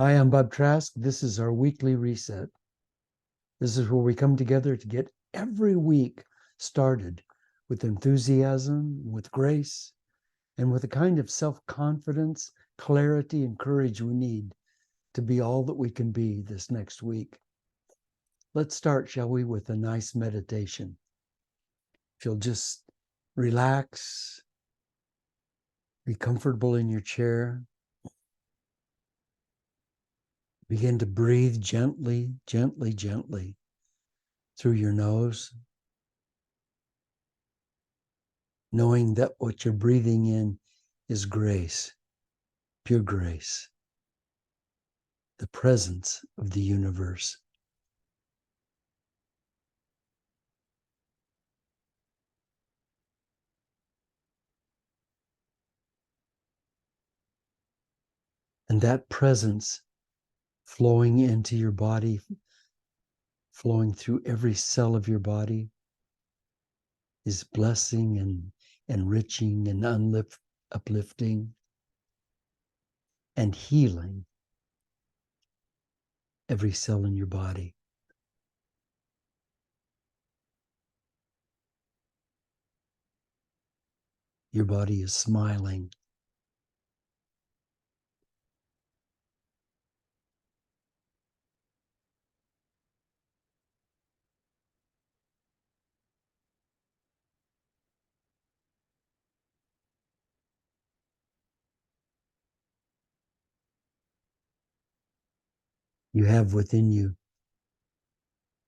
Hi, I'm Bob Trask. This is our weekly reset. This is where we come together to get every week started with enthusiasm, with grace, and with the kind of self-confidence, clarity, and courage we need to be all that we can be this next week. Let's start, shall we, with a nice meditation. If you'll just relax, be comfortable in your chair, begin to breathe gently, gently, gently through your nose, knowing that what you're breathing in is grace, pure grace, the presence of the universe. And that presence flowing into your body, flowing through every cell of your body, is blessing and enriching and uplifting and healing every cell in your body. Your body is smiling. You have within you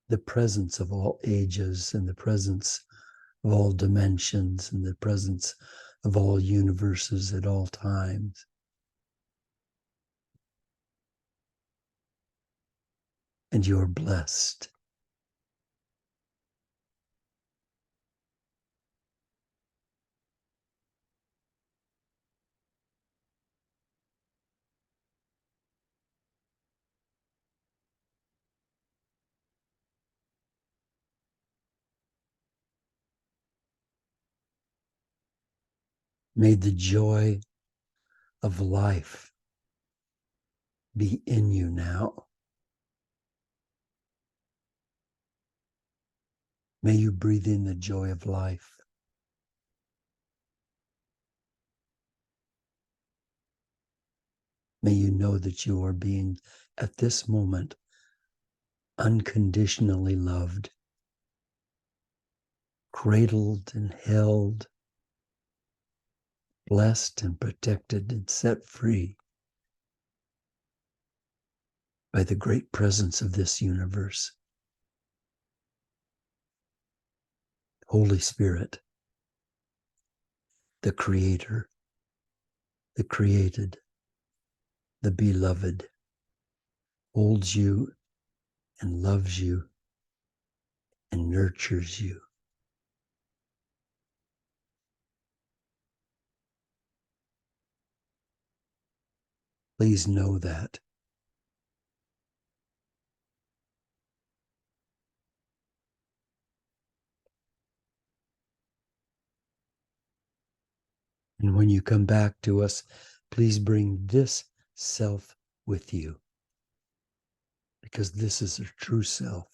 the presence of all ages and the presence of all dimensions and the presence of all universes at all times. And you're blessed. May the joy of life be in you now. May you breathe in the joy of life. May you know that you are being, at this moment, unconditionally loved, cradled and held, blessed and protected and set free by the great presence of this universe. Holy Spirit, the Creator, the created, the beloved, holds you and loves you and nurtures you. Please know that. And when you come back to us, please bring this self with you, because this is a true self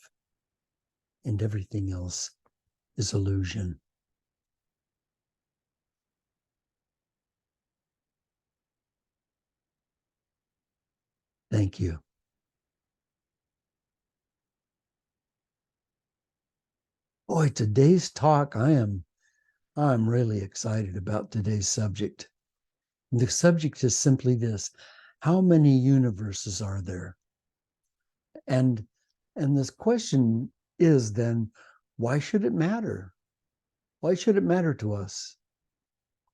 and everything else is illusion. Thank you. Boy, today's talk, I'm really excited about today's subject. The subject is simply this: how many universes are there? And this question is then, why should it matter? Why should it matter to us?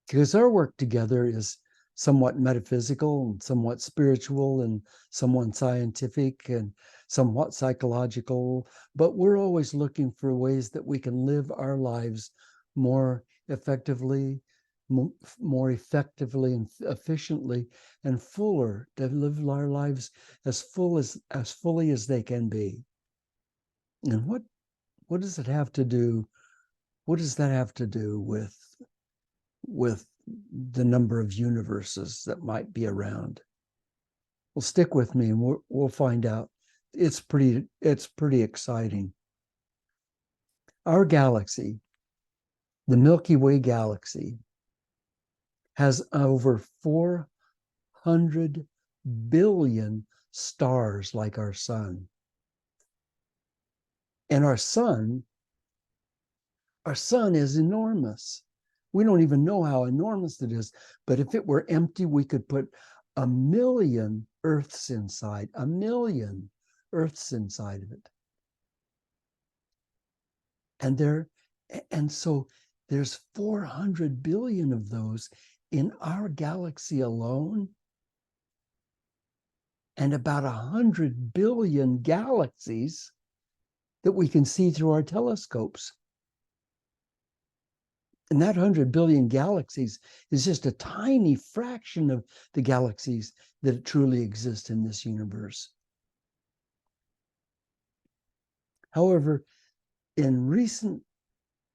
Because our work together is somewhat metaphysical and somewhat spiritual and somewhat scientific and somewhat psychological, but we're always looking for ways that we can live our lives more effectively, more effectively and efficiently and fuller, to live our lives as fully as they can be. And what does it have to do? What does that have to do with the number of universes that might be around? Well, stick with me and we'll find out. It's pretty exciting. Our galaxy, the Milky Way galaxy, has over 400 billion stars like our sun. And our sun is enormous. We don't even know how enormous it is. But if it were empty, we could put 1,000,000 Earths inside, 1,000,000 Earths inside of it. And so there's 400 billion of those in our galaxy alone, and about 100 billion galaxies that we can see through our telescopes. And that 100 billion galaxies is just a tiny fraction of the galaxies that truly exist in this universe. However, in recent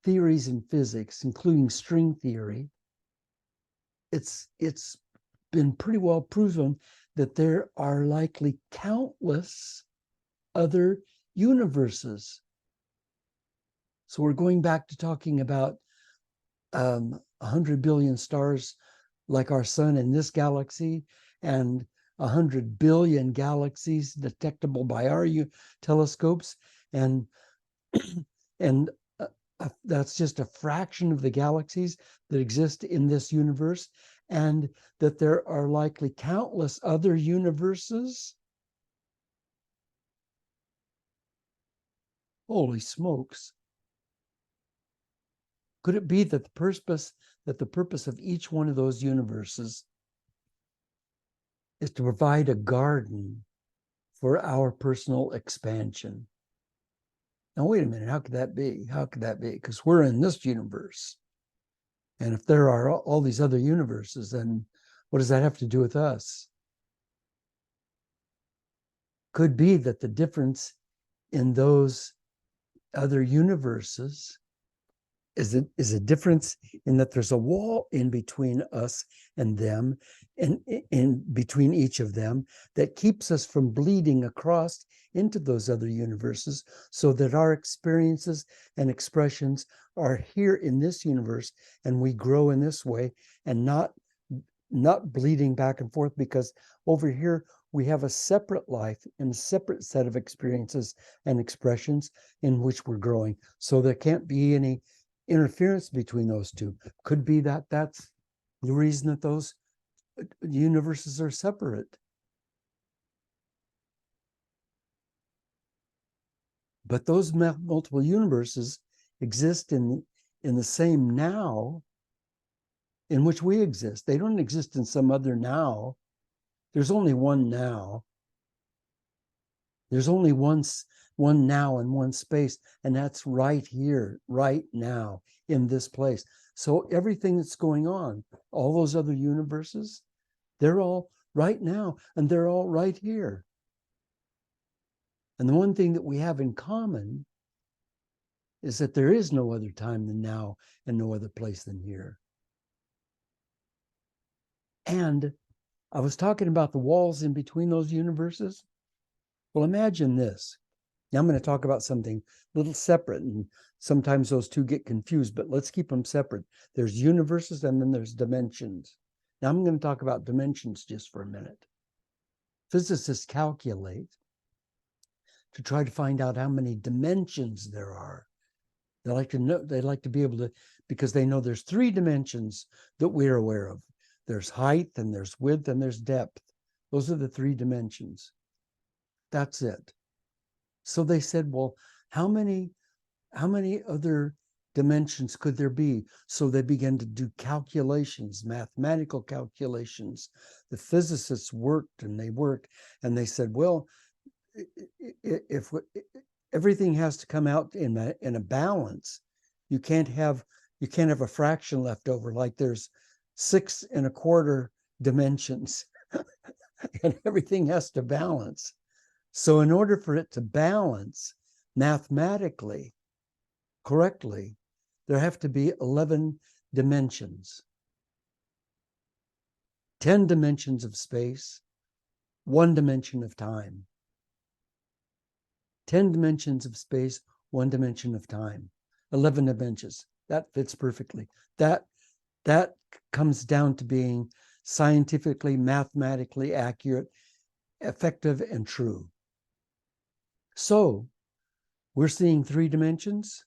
theories in physics, including string theory, it's been pretty well proven that there are likely countless other universes. So we're going back to talking about 100 billion stars like our sun in this galaxy, and 100 billion galaxies detectable by our telescopes, and and that's just a fraction of the galaxies that exist in this universe, and that there are likely countless other universes. Holy smokes. Could it be that the purpose of each one of those universes is to provide a garden for our personal expansion? Now, wait a minute. How could that be? How could that be? Because we're in this universe. And if there are all these other universes, then what does that have to do with us? Could be that the difference in those other universes is a difference in that there's a wall in between us and them, and in between each of them, that keeps us from bleeding across into those other universes, so that our experiences and expressions are here in this universe, and we grow in this way, and not bleeding back and forth, because over here we have a separate life and a separate set of experiences and expressions in which we're growing. So there can't be any interference between those two. Could be that that's the reason that those universes are separate. But those multiple universes exist in the same now in which we exist. They don't exist in some other now. There's only one now. There's only one now and one space, and that's right here, right now, in this place. So everything that's going on, all those other universes, they're all right now, and they're all right here. And the one thing that we have in common is that there is no other time than now, and no other place than here. And I was talking about the walls in between those universes. Well, imagine this. Now I'm going to talk about something a little separate, and sometimes those two get confused, but let's keep them separate. There's universes and then there's dimensions. Now I'm going to talk about dimensions just for a minute. Physicists calculate to try to find out how many dimensions there are. They like to know, they like to be able to, because they know there's 3 dimensions that we're aware of. There's height, and there's width, and there's depth. Those are the 3 dimensions. That's it. So they said, well, how many other dimensions could there be? So they began to do calculations, mathematical calculations. The physicists worked and they said, well, if everything has to come out in a balance, you can't have a fraction left over, like there's 6 1/4 dimensions and everything has to balance. So in order for it to balance mathematically correctly, there have to be 11 dimensions. 10 dimensions of space, one dimension of time. 10 dimensions of space, one dimension of time. 11 dimensions. That fits perfectly. That comes down to being scientifically, mathematically accurate, effective, and true. So we're seeing 3 dimensions.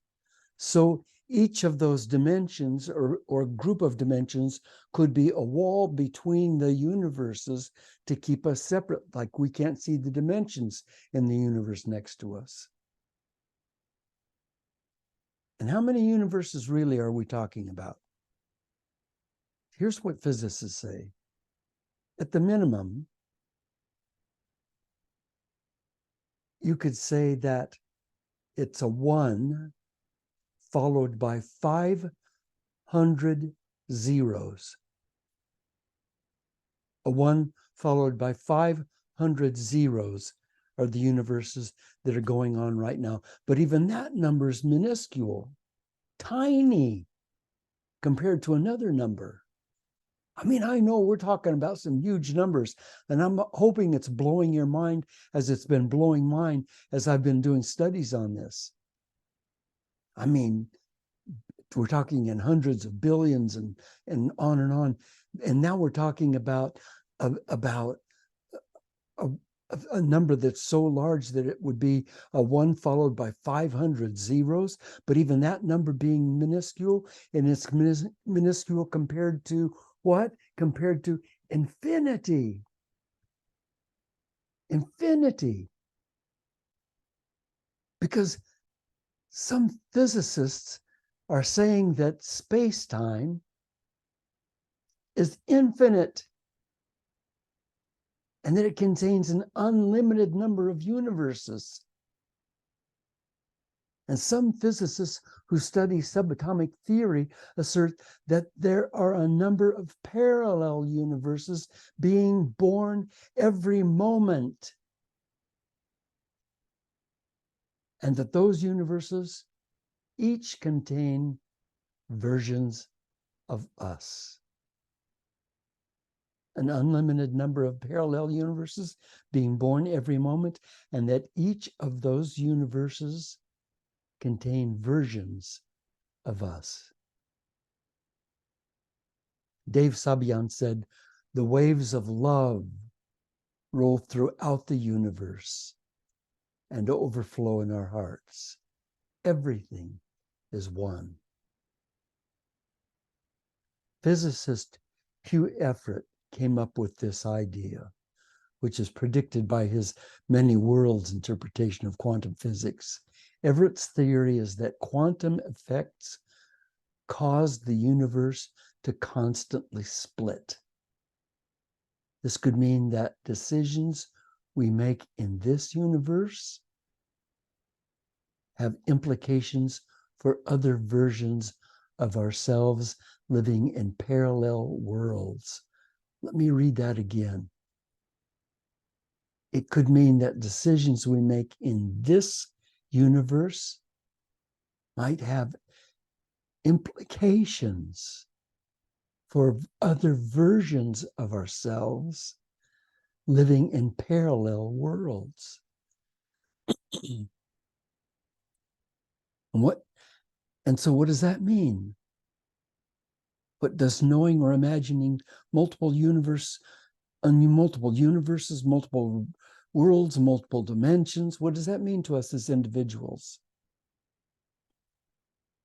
So each of those dimensions or group of dimensions could be a wall between the universes to keep us separate, like we can't see the dimensions in the universe next to us. And how many universes really are we talking about? Here's what physicists say. At the minimum, you could say that it's a 1 followed by 500 zeros. A 1 followed by 500 zeros are the universes that are going on right now. But even that number is minuscule, tiny, compared to another number. I mean, I know we're talking about some huge numbers, and I'm hoping it's blowing your mind as it's been blowing mine as I've been doing studies on this. I mean, we're talking in hundreds of billions and on and on. And now we're talking about a number that's so large that it would be a 1 followed by 500 zeros, but even that number being minuscule, and it's minuscule compared to what? Compared to infinity. Infinity. Because some physicists are saying that space-time is infinite and that it contains an unlimited number of universes. And some physicists who study subatomic theory assert that there are a number of parallel universes being born every moment. And that those universes each contain versions of us. An unlimited number of parallel universes being born every moment, and that each of those universes contain versions of us. Dave Sabian said, "The waves of love roll throughout the universe and overflow in our hearts. Everything is one." Physicist Hugh Everett came up with this idea, which is predicted by his many worlds interpretation of quantum physics. Everett's theory is that quantum effects cause the universe to constantly split. This could mean that decisions we make in this universe have implications for other versions of ourselves living in parallel worlds. Let me read that again. It could mean that decisions we make in this universe might have implications for other versions of ourselves living in parallel worlds. And so what does that mean? What does knowing or imagining multiple universes, multiple worlds, multiple dimensions, what does that mean to us as individuals?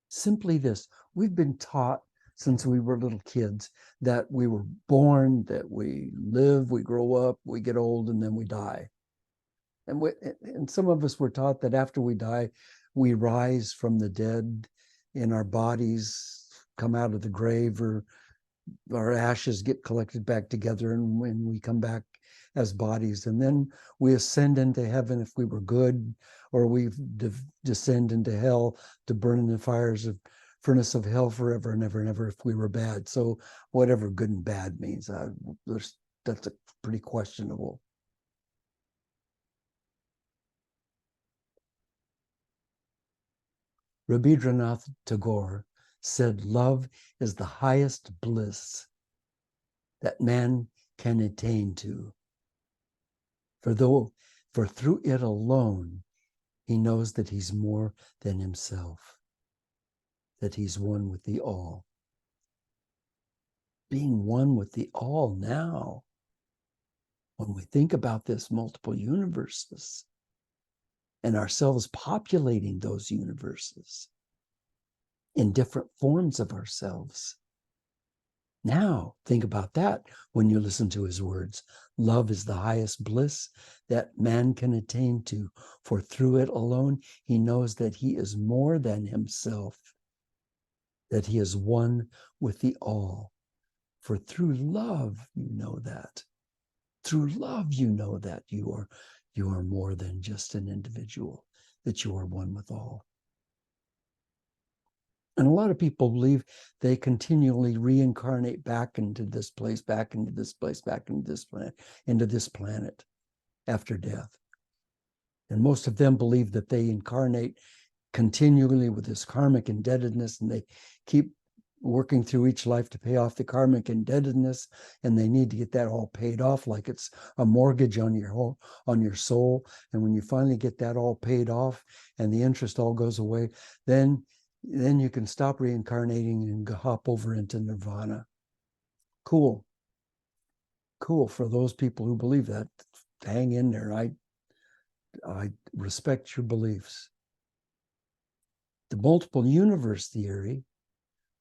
Simply this: we've been taught since we were little kids that we were born, that we live, we grow up, we get old, and then we die. And some of us were taught that after we die, we rise from the dead and our bodies come out of the grave, or our ashes get collected back together, and when we come back as bodies, and then we ascend into heaven if we were good, or we descend into hell to burn in the furnace of hell forever and ever and ever if we were bad. So whatever good and bad means, that's pretty questionable. Rabindranath Tagore said, "Love is the highest bliss that man can attain to." For through it alone, he knows that he's more than himself, that he's one with the all. Being one with the all now, when we think about this multiple universes and ourselves populating those universes in different forms of ourselves. Now, think about that when you listen to his words. Love is the highest bliss that man can attain to, for through it alone, he knows that he is more than himself, that he is one with the all. For through love, you know that. Through love, you know that you are more than just an individual, that you are one with all. And a lot of people believe they continually reincarnate back into this place, back into this place, back into this planet after death. And most of them believe that they incarnate continually with this karmic indebtedness, and they keep working through each life to pay off the karmic indebtedness, and they need to get that all paid off like it's a mortgage on your soul. And when you finally get that all paid off and the interest all goes away, then you can stop reincarnating and hop over into nirvana. Cool for those people who believe that. Hang in there. I respect your beliefs. The multiple universe theory,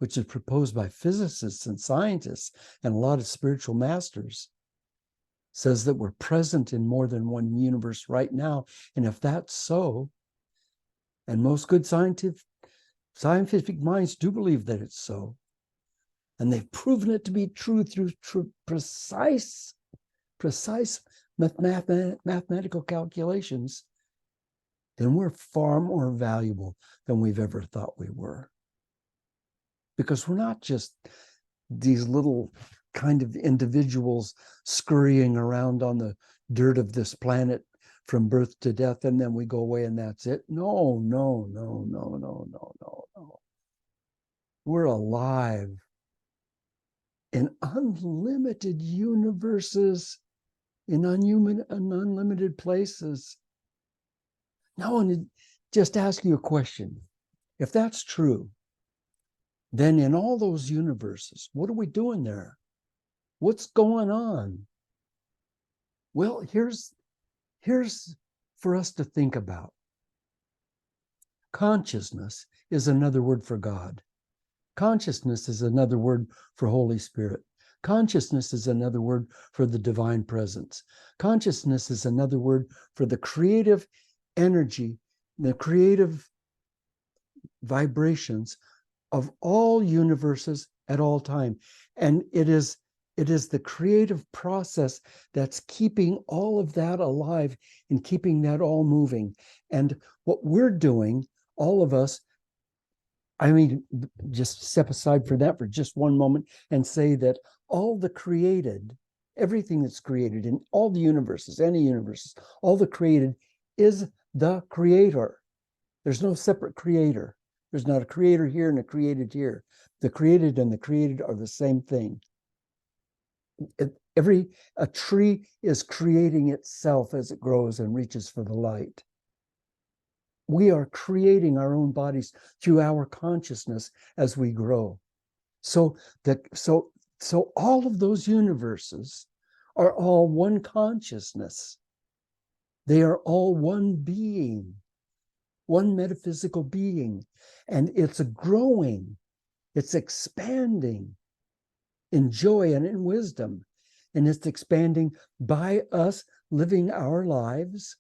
which is proposed by physicists and scientists and a lot of spiritual masters, says that we're present in more than one universe right now. And if that's so, and most good scientific minds do believe that it's so, and they've proven it to be true through precise mathematical calculations, then we're far more valuable than we've ever thought we were. Because we're not just these little kind of individuals scurrying around on the dirt of this planet from birth to death, and then we go away and that's it. No. We're alive in unlimited universes, in unlimited places. Now I want to just ask you a question. If that's true, then in all those universes, what are we doing there? What's going on? Well, here's for us to think about. Consciousness is another word for God. Consciousness is another word for Holy Spirit. Consciousness is another word for the divine presence. Consciousness is another word for the creative energy, the creative vibrations of all universes at all time. And it is the creative process that's keeping all of that alive and keeping that all moving. And what we're doing, all of us, I mean, just step aside for that for just one moment and say that all the created, everything that's created in all the universes, any universes, all the created is the creator. There's no separate creator. There's not a creator here and a created here. The created and the created are the same thing. A tree is creating itself as it grows and reaches for the light. We are creating our own bodies through our consciousness as we grow. So all of those universes are all one consciousness. They are all one being, one metaphysical being, and it's growing, it's expanding in joy and in wisdom, and it's expanding by us living our lives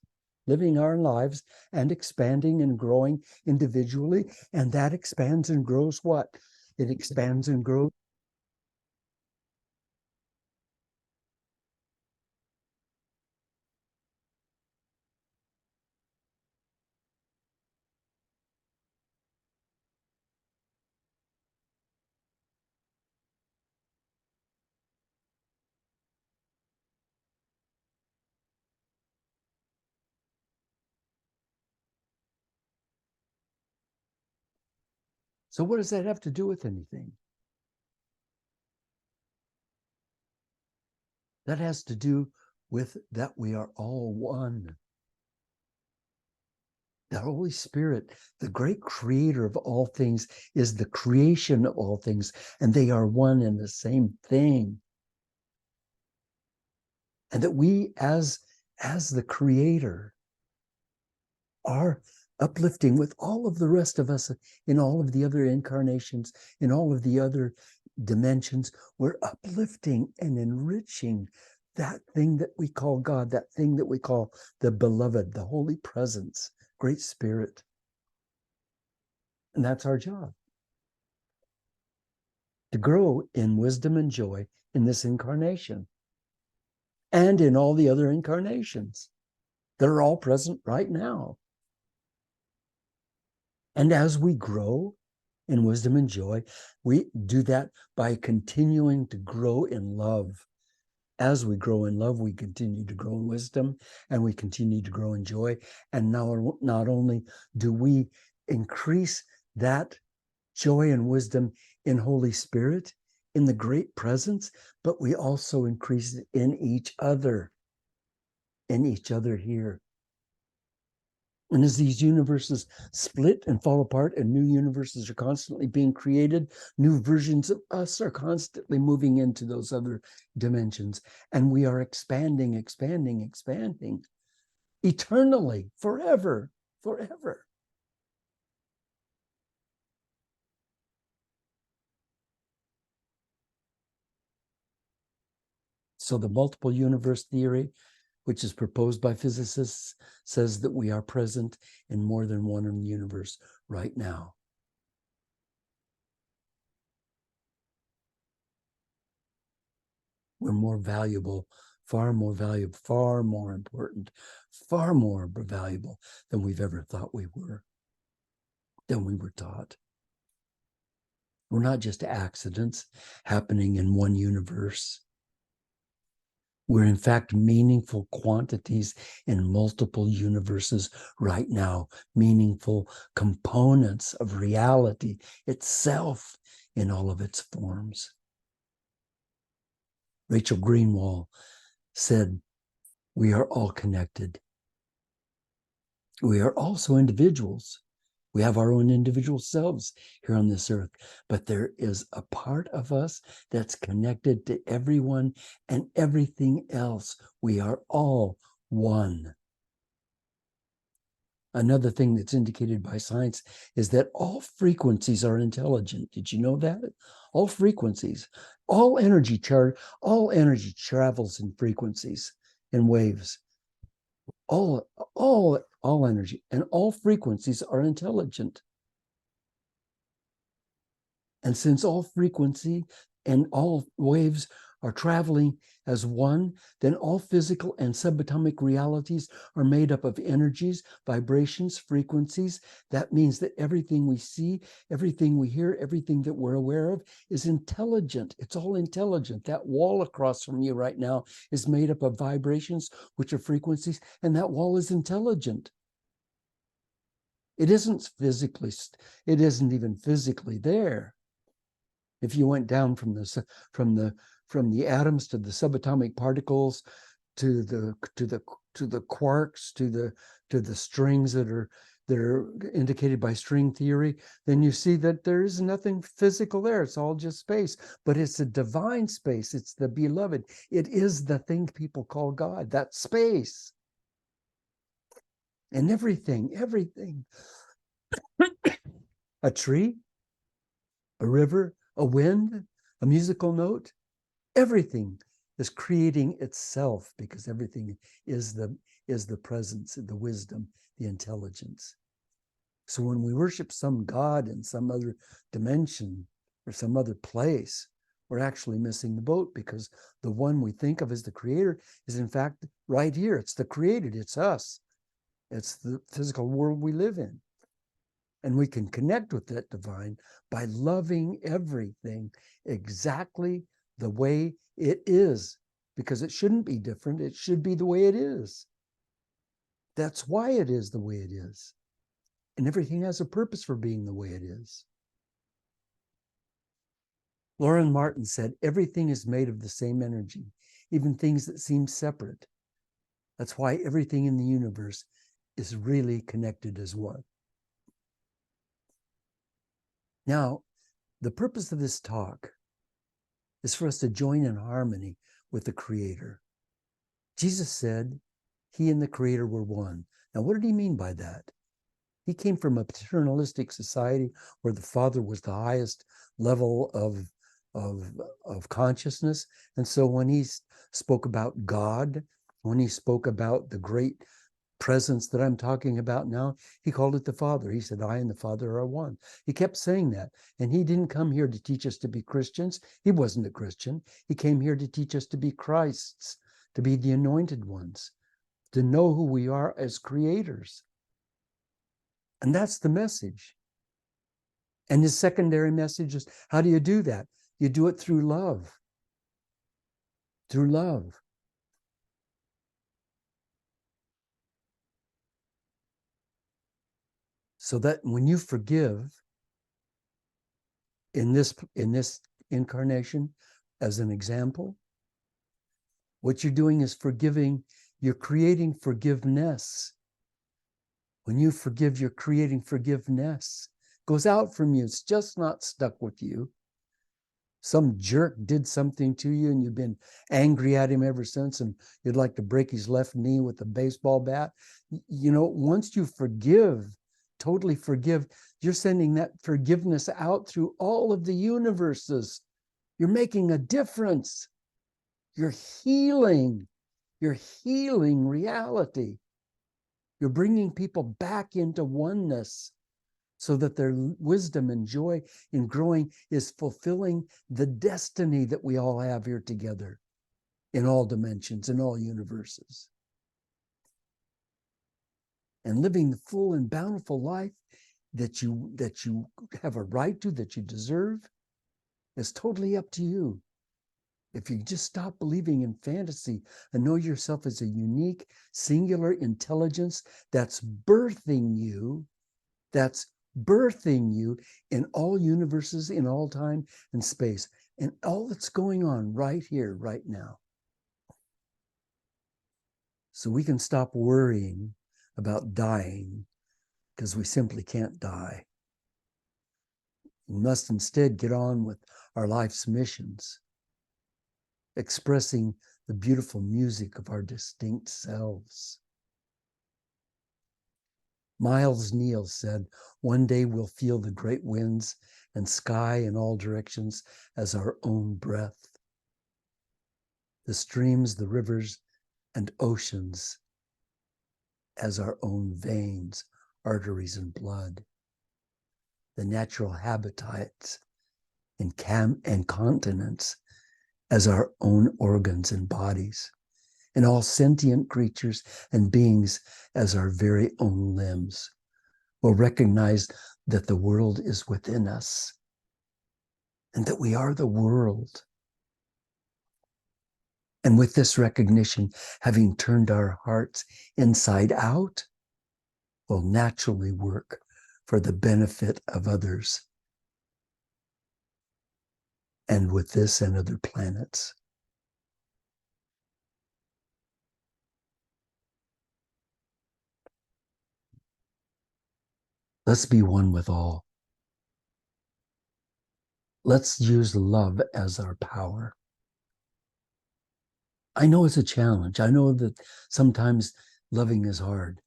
and expanding and growing individually, and that expands and grows what? It expands and grows. So what does that have to do with anything? That has to do with that we are all one. The Holy Spirit, the great creator of all things, is the creation of all things, and they are one and the same thing. And that we, as the creator, are uplifting with all of the rest of us in all of the other incarnations, in all of the other dimensions. We're uplifting and enriching that thing that we call God, that thing that we call the beloved, the Holy Presence, Great Spirit. And that's our job, to grow in wisdom and joy in this incarnation and in all the other incarnations that are all present right now. And as we grow in wisdom and joy, we do that by continuing to grow in love. As we grow in love, we continue to grow in wisdom and we continue to grow in joy. And now, not only do we increase that joy and wisdom in Holy Spirit, in the great presence, but we also increase it in each other here. And as these universes split and fall apart and new universes are constantly being created, new versions of us are constantly moving into those other dimensions. And we are expanding, expanding, expanding eternally, forever, forever. So the multiple universe theory, which is proposed by physicists, says that we are present in more than one universe right now. We're more valuable, far more valuable, far more important, far more valuable than we've ever thought we were, than we were taught. We're not just accidents happening in one universe. We're in fact meaningful quantities in multiple universes right now, meaningful components of reality itself in all of its forms. Rachel Greenwald said, "We are all connected. We are also individuals. We have our own individual selves here on this earth, but there is a part of us that's connected to everyone and everything else. We are all one." Another thing that's indicated by science is that all frequencies are intelligent. Did you know that? All frequencies, all energy travels in frequencies and waves. All energy and all frequencies are intelligent. And since all frequency and all waves are traveling as one, then all physical and subatomic realities are made up of energies, vibrations, frequencies. That means that everything we see, everything we hear, everything that we're aware of is intelligent. It's all intelligent. That wall across from you right now is made up of vibrations, which are frequencies, and that wall is intelligent. It isn't even physically there. If you went down from the atoms to the subatomic particles to the quarks to the strings that are indicated by string theory, then you see that there is nothing physical there. It's all just space, but it's a divine space. It's the beloved. It is the thing people call God, that space. And everything, a tree, a river, a wind, a musical note, everything is creating itself because everything is the presence, the wisdom, the intelligence. So when we worship some God in some other dimension or some other place, we're actually missing the boat, because the one we think of as the creator is in fact right here. It's the created, it's us. It's the physical world we live in. And we can connect with that divine by loving everything exactly the way it is, because it shouldn't be different. It should be the way it is. That's why it is the way it is. And everything has a purpose for being the way it is. Lauren Martin said, "Everything is made of the same energy, even things that seem separate. That's why everything in the universe is really connected as one. Now, the purpose of this talk is for us to join in harmony with the Creator. Jesus said he and the Creator were one. Now, what did he mean by that? He came from a paternalistic society where the Father was the highest level of consciousness. And so when he spoke about God, when he spoke about the great presence that I'm talking about now, he called it the Father. He said, I and the Father are one. He kept saying that. And he didn't come here to teach us to be Christians. He wasn't a Christian. He came here to teach us to be Christs, to be the anointed ones, to know who we are as creators. And that's the message. And his secondary message is, how do you do that? You do it through love. Through love. So that when you forgive in this incarnation, as an example, what you're doing is forgiving, you're creating forgiveness. When you forgive, you're creating forgiveness. It goes out from you. It's just not stuck with you. Some jerk did something to you and you've been angry at him ever since, and you'd like to break his left knee with a baseball bat. You know, once you forgive, totally forgive, you're sending that forgiveness out through all of the universes. You're making a difference. You're healing. You're healing reality. You're bringing people back into oneness so that their wisdom and joy in growing is fulfilling the destiny that we all have here together in all dimensions, in all universes. And living the full and bountiful life that you have a right to, that you deserve, is totally up to you. If you just stop believing in fantasy and know yourself as a unique, singular intelligence that's birthing you in all universes, in all time and space, and all that's going on right here, right now. So we can stop worrying about dying, because we simply can't die. We must instead get on with our life's missions, expressing the beautiful music of our distinct selves. Miles Neal said, one day we'll feel the great winds and sky in all directions as our own breath. The streams, the rivers, and oceans as our own veins, arteries, and blood. The natural habitats and continents as our own organs and bodies, and all sentient creatures and beings as our very own limbs, will recognize that the world is within us and that we are the world. And with this recognition, having turned our hearts inside out, will naturally work for the benefit of others, and with this and other planets. Let's be one with all. Let's use love as our power. I know it's a challenge. I know that sometimes loving is hard.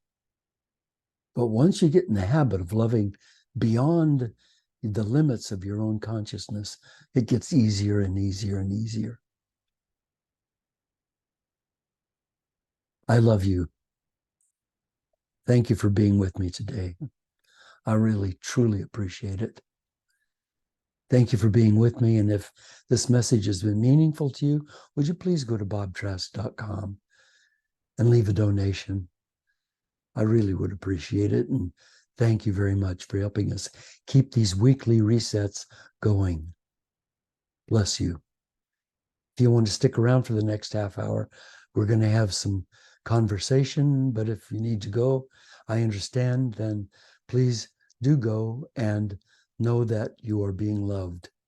But once you get in the habit of loving beyond the limits of your own consciousness, it gets easier and easier and easier. I love you. Thank you for being with me today. I really, truly appreciate it. Thank you for being with me. And if this message has been meaningful to you, would you please go to bobtrask.com and leave a donation? I really would appreciate it. And thank you very much for helping us keep these weekly resets going. Bless you. If you want to stick around for the next half hour, we're going to have some conversation. But if you need to go, I understand, then please do go and know that you are being loved.